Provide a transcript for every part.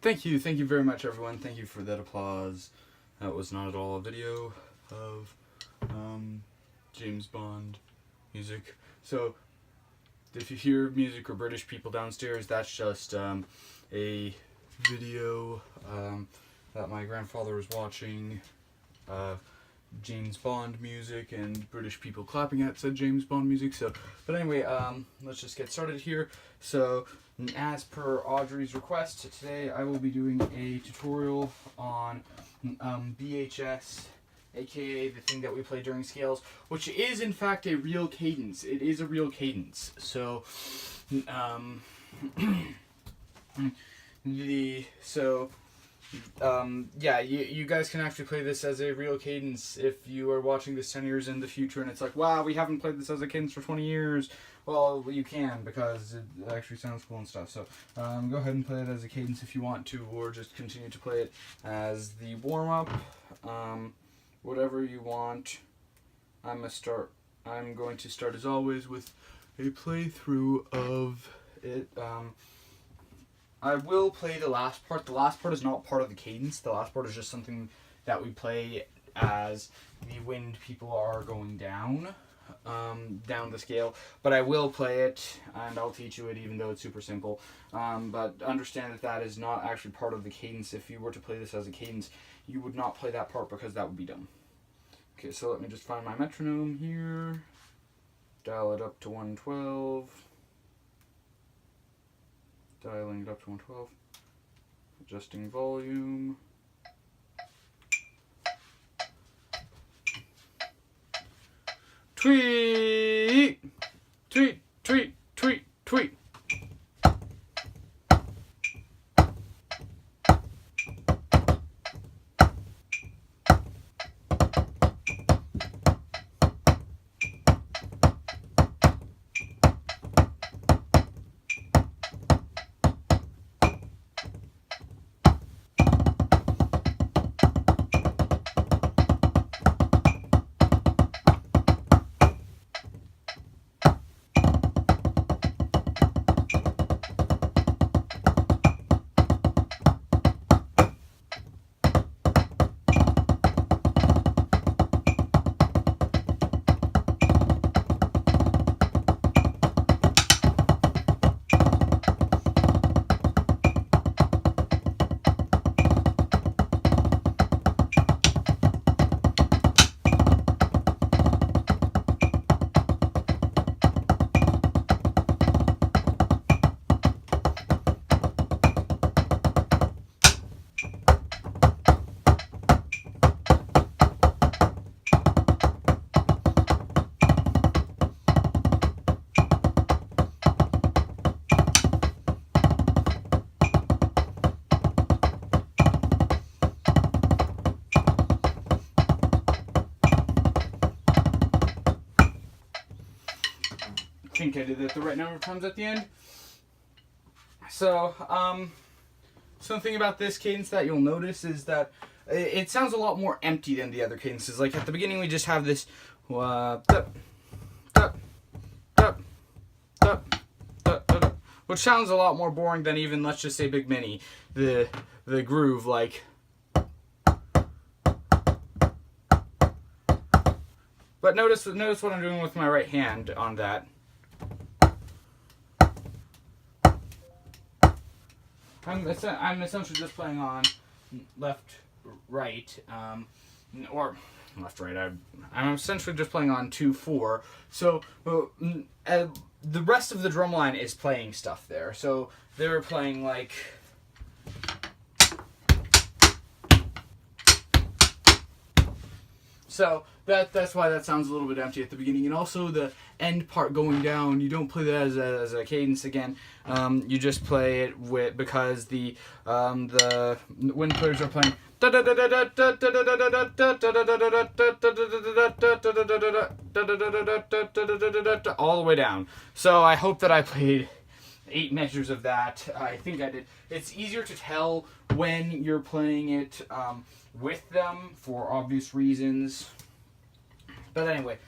Thank you very much, everyone. Thank you for that applause. That was not at all a video of James Bond music. So, if you hear music or British people downstairs, that's just a video that my grandfather was watching. James Bond music, and British people clapping at said James Bond music. So, but anyway, let's just get started here. So, as per Audrey's request, today I will be doing a tutorial on BHS, aka the thing that we play during scales, which is in fact a real cadence. It is a real cadence. So, yeah, you guys can actually play this as a real cadence if you are watching this 10 years in the future and it's like, wow, we haven't played this as a cadence for 20 years. Well, you can, because it actually sounds cool and stuff. So go ahead and play it as a cadence if you want to, or just continue to play it as the warm-up. Whatever you want. I'm going to start as always with a playthrough of it. I will play the last part. The last part is not part of the cadence. The last part is just something that we play as the wind people are going down the scale. But I will play it, and I'll teach you it even though it's super simple. But understand that that is not actually part of the cadence. If you were to play this as a cadence, you would not play that part because that would be dumb. Okay, so let me just find my metronome here. Dial it up to 112. Dialing it up to 112, adjusting volume. Tweet, tweet, tweet, tweet, tweet. I think I did that the right number of times at the end. So, something about this cadence that you'll notice is that it sounds a lot more empty than the other cadences. Like at the beginning we just have this which sounds a lot more boring than even, let's just say, Big Mini, the groove, like. But notice what I'm doing with my right hand on that. I'm essentially just playing on left, right, or left, right. I'm essentially just playing on 2/4. So the rest of the drum line is playing stuff there. So they're playing like. So that's why that sounds a little bit empty at the beginning, and also the end part going down. You don't play that as a cadence again. You just play it with, because the wind players are playing all the way down. So I hope that I played 8 measures of that. I think I did. It's easier to tell when you're playing it with them for obvious reasons. But anyway,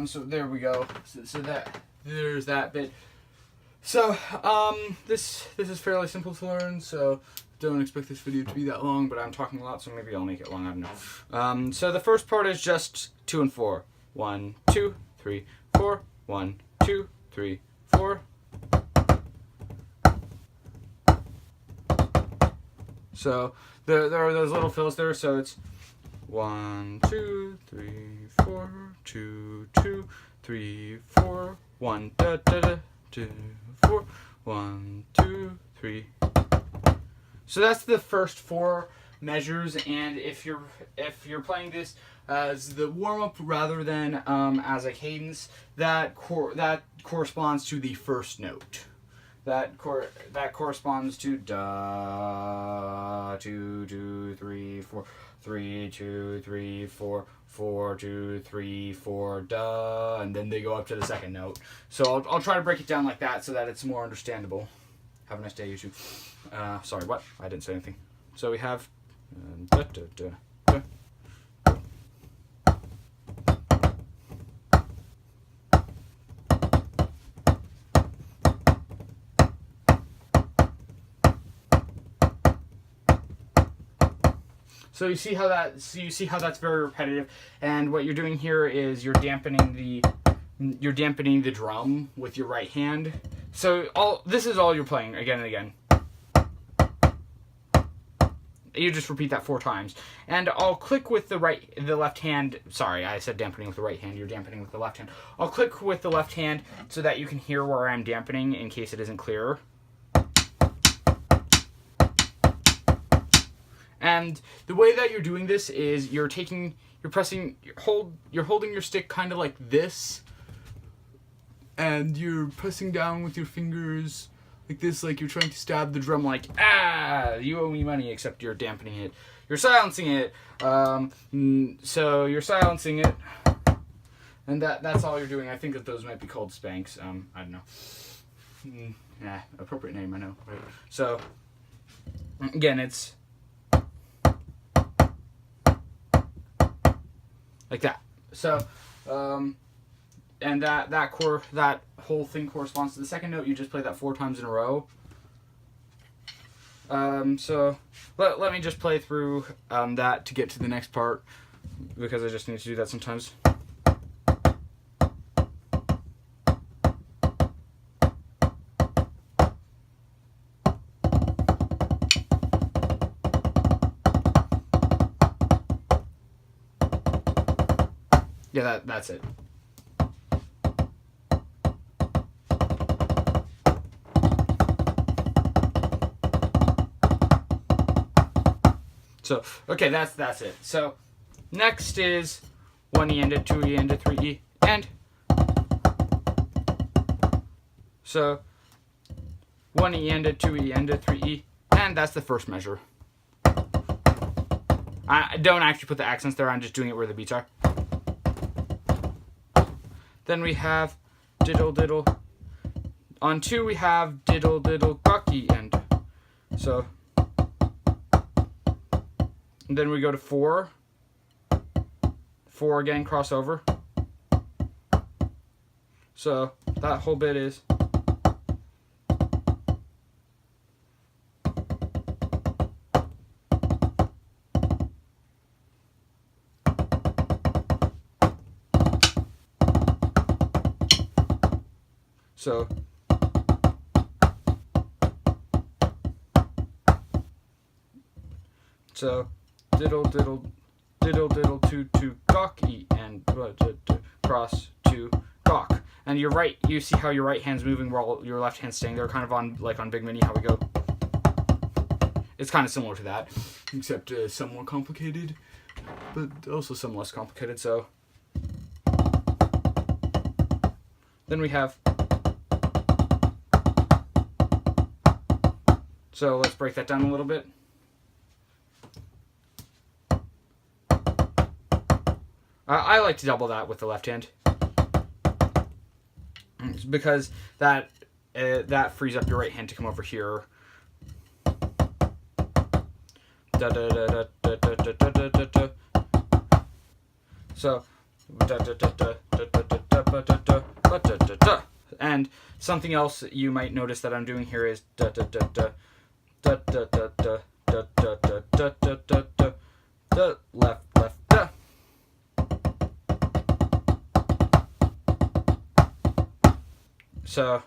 so there we go. So that there's that bit. So this is fairly simple to learn. So don't expect this video to be that long, but I'm talking a lot, so maybe I'll make it long. I don't know. So the first part is just 2 and 4. 1, 2, 3, 4. 1, 2, 3, 4. So there are those little fills there. So it's 1, 2, 3, 4, 2, 2, 3, 4, 1, da da da, 2, 4, 1, 2, 3. So that's the first 4 measures, and if you're playing this as the warm up rather than as a cadence, that corresponds to the first note. That corresponds to da 2 2 3 4 3 2 3 4 4 2 3 4 da, and then they go up to the second note. So I'll try to break it down like that so that it's more understandable. Have a nice day, YouTube. Sorry, what? I didn't say anything. So we have da, da, da, da. So you see how that's very repetitive, and what you're doing here is you're dampening the drum with your right hand. So this is all you're playing again and again. You just repeat that 4 times, and I'll click with the left hand. Sorry, I said dampening with the right hand. You're dampening with the left hand. I'll click with the left hand so that you can hear where I'm dampening in case it isn't clear. And the way that you're doing this is you're holding your stick kind of like this, and you're pressing down with your fingers like this, like you're trying to stab the drum, like, ah, you owe me money, except you're dampening it. You're silencing it. So you're silencing it, and that's all you're doing. I think that those might be called spanks. I don't know. Appropriate name, I know. Right? So again, it's like that. So, and that whole thing corresponds to the second note. You just play that 4 times in a row. So let me just play through that to get to the next part, because I just need to do that sometimes. Yeah, that's it. So, okay, that's it. So, next is 1E ended, 2E ended, 3E, and so 1E ended, 2E ended, 3E, and that's the first measure. I don't actually put the accents there, I'm just doing it where the beats are. Then we have diddle diddle. On 2 we have diddle diddle gawky end. So, and then we go to 4. 4 again, crossover. So that whole bit is so diddle diddle diddle diddle to gawky and cross to gawk. And you're right, you see how your right hand's moving while your left hand's staying there, kind of on like on Big Mini, how we go. It's kind of similar to that, except some more complicated, but also some less complicated. So then we have, so let's break that down a little bit. I like to double that with the left hand, because that frees up your right hand to come over here. Da da da da da da da da da da. So da da da da da da da da da da da. And something else you might notice that I'm doing here is da da da da da da da da da da da da da da da da, left left da. So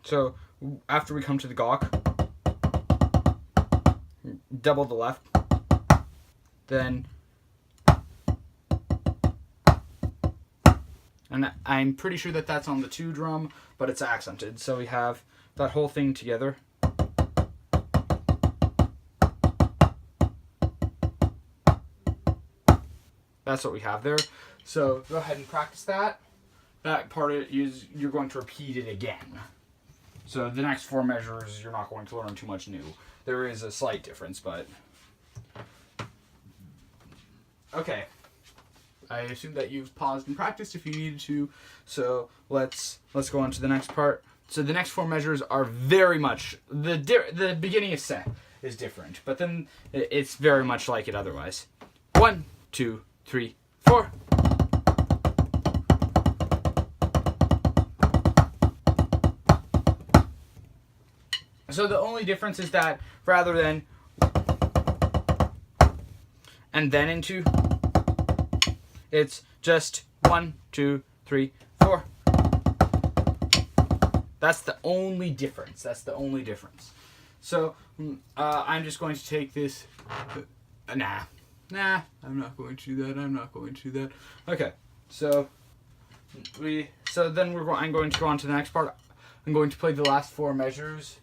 So after we come to the gawk, double the left, then, and I'm pretty sure that that's on the 2 drum, but it's accented. So we have that whole thing together. That's what we have there. So go ahead and practice that. That part is you're going to repeat it again. So the next 4 measures, you're not going to learn too much new. There is a slight difference, but... Okay. I assume that you've paused and practiced if you needed to. So let's go on to the next part. So the next 4 measures are very much... The beginning is different, but then it's very much like it otherwise. 1, 2, 3, 4. So the only difference is that rather than and then into, it's just 1, 2, 3, 4. That's the only difference. That's the only difference. So I'm just going to take this. Nah, I'm not going to do that. I'm not going to do that. Okay, so I'm going to go on to the next part. I'm going to play the last 4 measures.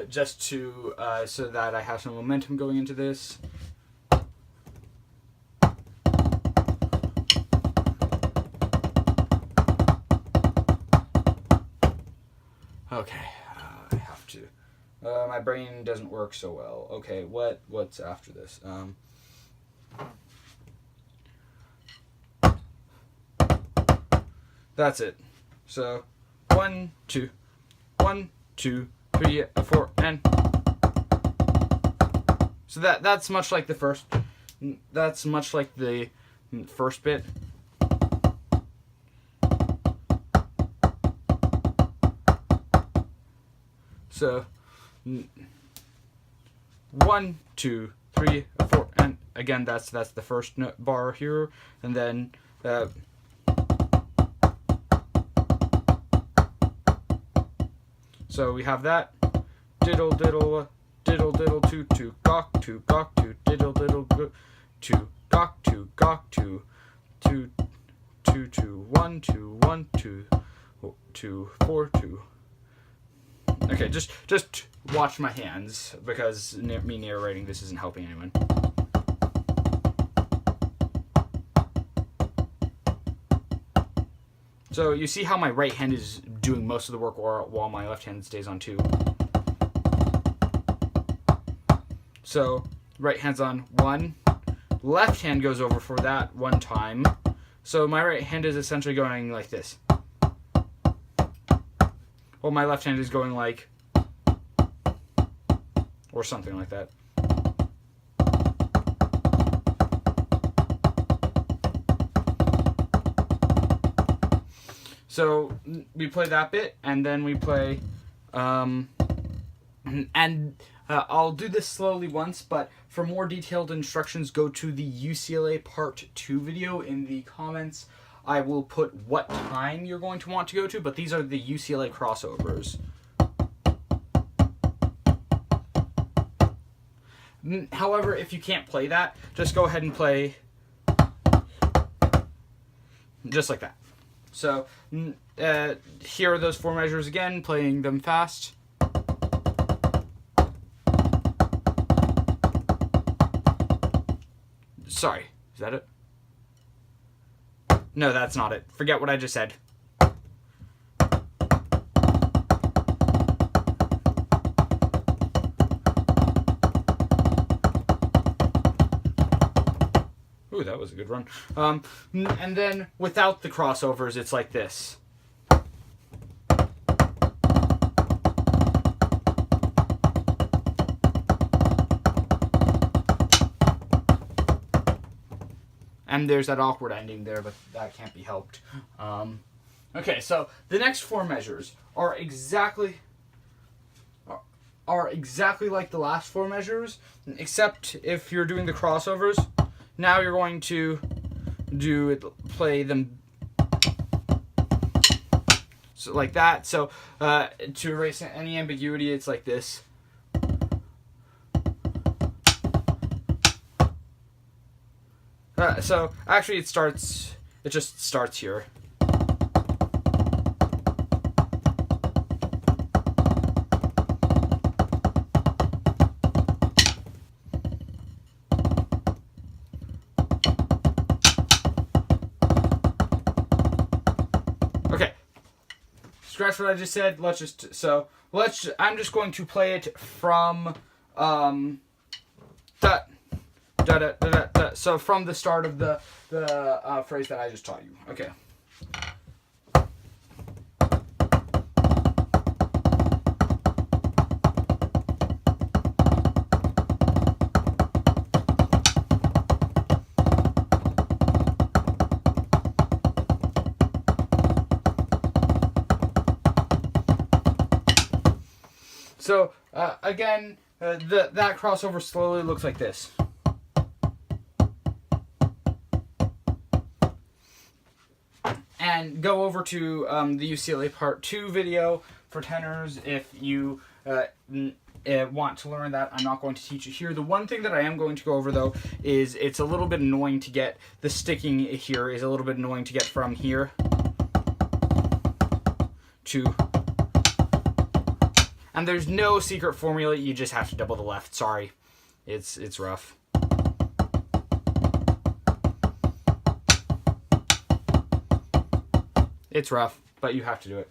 Just to so that I have some momentum going into this. Okay, I have to. My brain doesn't work so well. Okay, what's after this? That's it. So 1, 2, 1, 2, 3, 4, and so that's much like the first. That's much like the first bit. So 1, 2, 3, 4, and again that's the first bar here, and then. So we have that diddle diddle diddle diddle two gawk two diddle diddle two gawk two 2 2 1 2 1 2 2 4 2. Okay, just watch my hands because me narrating this isn't helping anyone. So you see how my right hand is doing most of the work while my left hand stays on 2. So right hand's on 1. Left hand goes over for that 1 time. So my right hand is essentially going like this. Well, my left hand is going like, or something like that. So we play that bit, and then we play, I'll do this slowly once, but for more detailed instructions, go to the UCLA Part 2 video in the comments. I will put what time you're going to want to go to, but these are the UCLA crossovers. However, if you can't play that, just go ahead and play just like that. So, here are those 4 measures again, playing them fast. Sorry, is that it? No, that's not it. Forget what I just said. Ooh, that was a good run. And then without the crossovers, it's like this. And there's that awkward ending there, but that can't be helped. Okay, so the next 4 measures are exactly like the last 4 measures, except if you're doing the crossovers, now you're going to play them so like that. So to erase any ambiguity, it's like this. So actually it just starts here. Okay. Scratch what I just said. I'm just going to play it from so from the start of the phrase that I just taught you. Okay. So again, that crossover slowly looks like this. And go over to the UCLA Part 2 video for tenors if you want to learn that. I'm not going to teach it here. The one thing that I am going to go over, though, is it's a little bit annoying to get, the sticking here is a little bit annoying to get from here to... And there's no secret formula, you just have to double the left. Sorry. It's rough. It's rough, but you have to do it.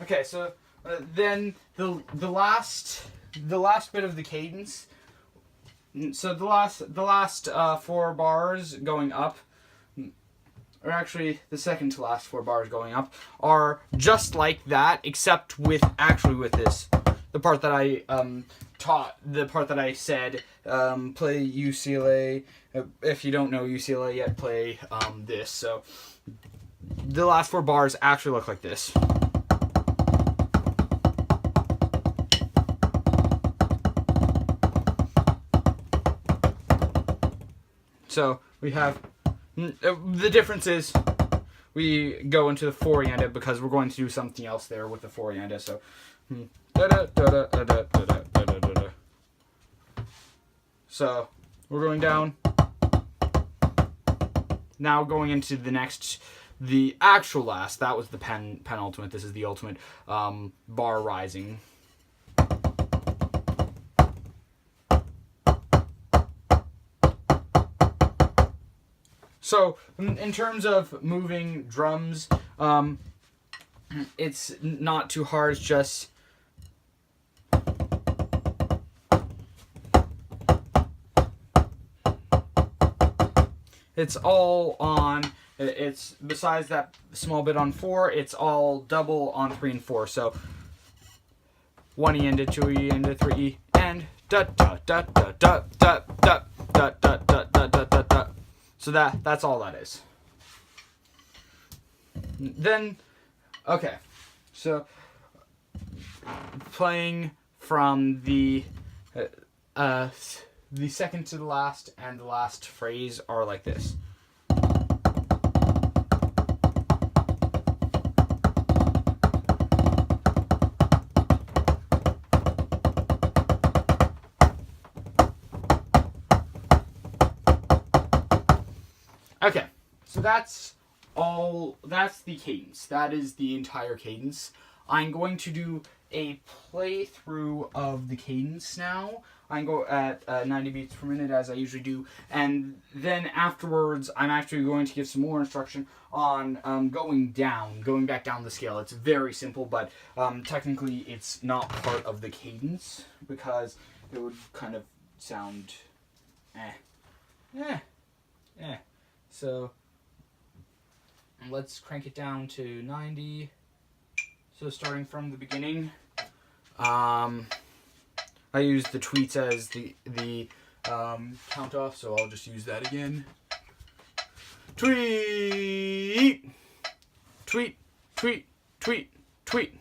Okay, so then the last bit of the cadence. So the last 4 bars going up, or actually the second to last 4 bars going up, are just like that, except with this. The part that I taught, the part that I said, play UCLA. If you don't know UCLA yet, play this. So the last 4 bars actually look like this. So we have, the difference is we go into the forienda because we're going to do something else there with the forienda. So so we're going down. Now going into the actual last. That was the penultimate. This is the ultimate bar rising. So in terms of moving drums, it's not too hard. It's just it's all on, it's besides that small bit on 4, it's all double on 3 and 4. So 1E into 2E into 3E and da da da da da da da da da da da da da da. So that's all that is. Then, okay, so playing from the second to the last and the last phrase are like this. Okay, so that's the cadence. That is the entire cadence. I'm going to do a playthrough of the cadence now. I go at 90 beats per minute as I usually do, and then afterwards I'm actually going to give some more instruction on going back down the scale. It's very simple, but technically it's not part of the cadence because it would kind of sound So let's crank it down to 90. So starting from the beginning, I use the tweets as the count off, so I'll just use that again. tweet, tweet, tweet, tweet, tweet.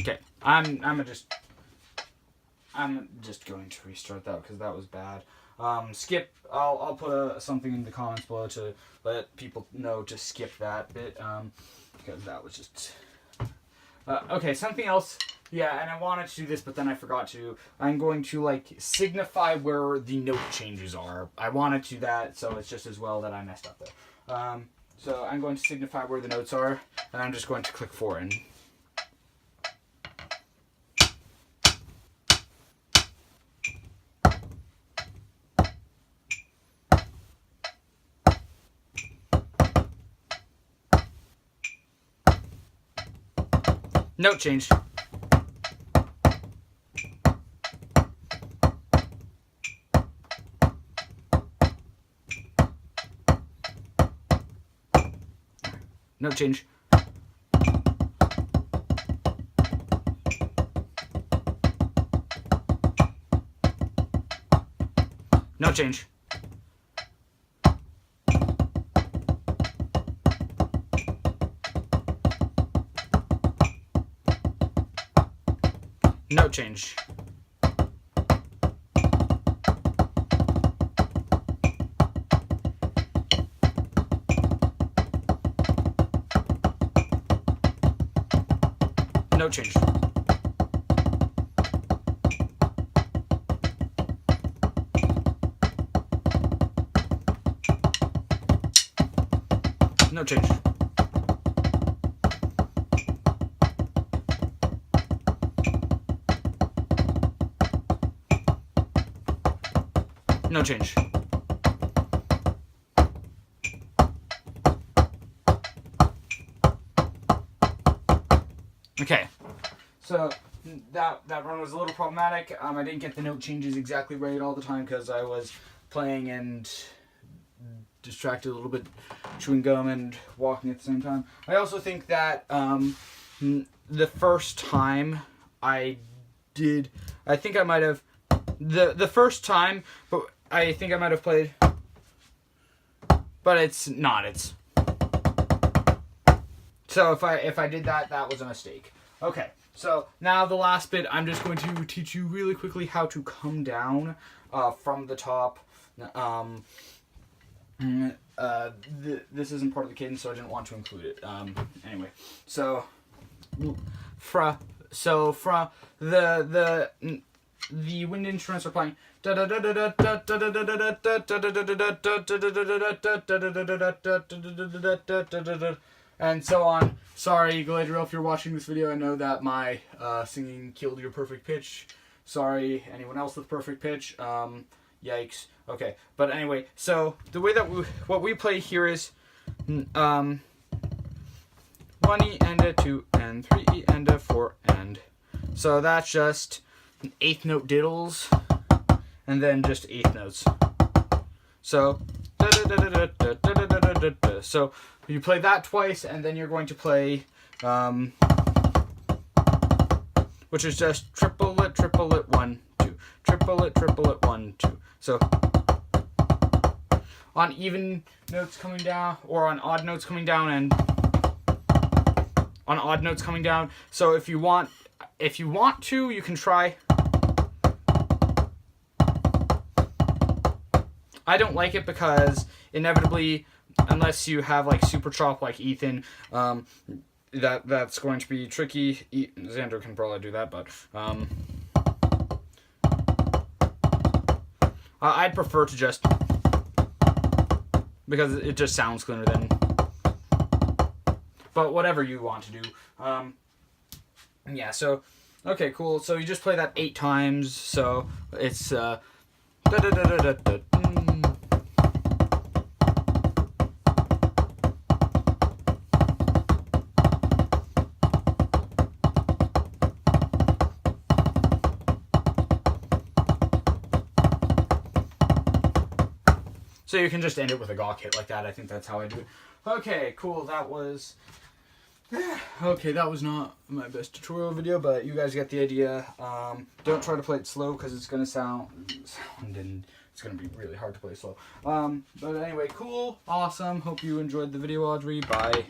Okay, I'm just going to restart that because that was bad. Skip. I'll put something in the comments below to let people know to skip that bit because that was just okay. Something else. Yeah, and I wanted to do this, but then I forgot to. I'm going to like signify where the note changes are. I wanted to do that, so it's just as well that I messed up there. So I'm going to signify where the notes are, and I'm just going to click foreign. Note change. Note change. Note change. Note change. Note change. Note change. No change. Okay, so that run was a little problematic. I didn't get the note changes exactly right all the time because I was playing and distracted a little bit, chewing gum and walking at the same time. I also think that the first time I did, I think I might have the first time, but I think I might have played, but it's not. It's so if I did that, that was a mistake. Okay, so now the last bit, I'm just going to teach you really quickly how to come down from the top. This isn't part of the cadence, so I didn't want to include it. Anyway, so from the wind instruments are playing and so on. Sorry, Galadriel, if you're watching this video, I know that my singing killed your perfect pitch. Sorry, anyone else with perfect pitch. Yikes. Okay, but anyway, so the way that what we play here is 1 E and a 2 and 3 E and a 4 and so that's just eighth note diddles and then just eighth notes. So so you play that twice and then you're going to play which is just triplet 1 2 triplet 1 2. So on even notes coming down or on odd notes coming down and on odd notes coming down. So if you want to, you can try. I don't like it because inevitably, unless you have like super chop like Ethan, that's going to be tricky. Xander can probably do that, but I'd prefer to just, because it just sounds cleaner than, but whatever you want to do. Yeah, so, okay, cool. So you just play that 8 times, so it's, So you can just end it with a gawk hit like that. I think that's how I do it. Okay, cool. That was... Okay, that was not my best tutorial video, but you guys get the idea. Don't try to play it slow because it's going to sound and it's going to be really hard to play slow. But anyway, cool, awesome. Hope you enjoyed the video, Audrey. Bye.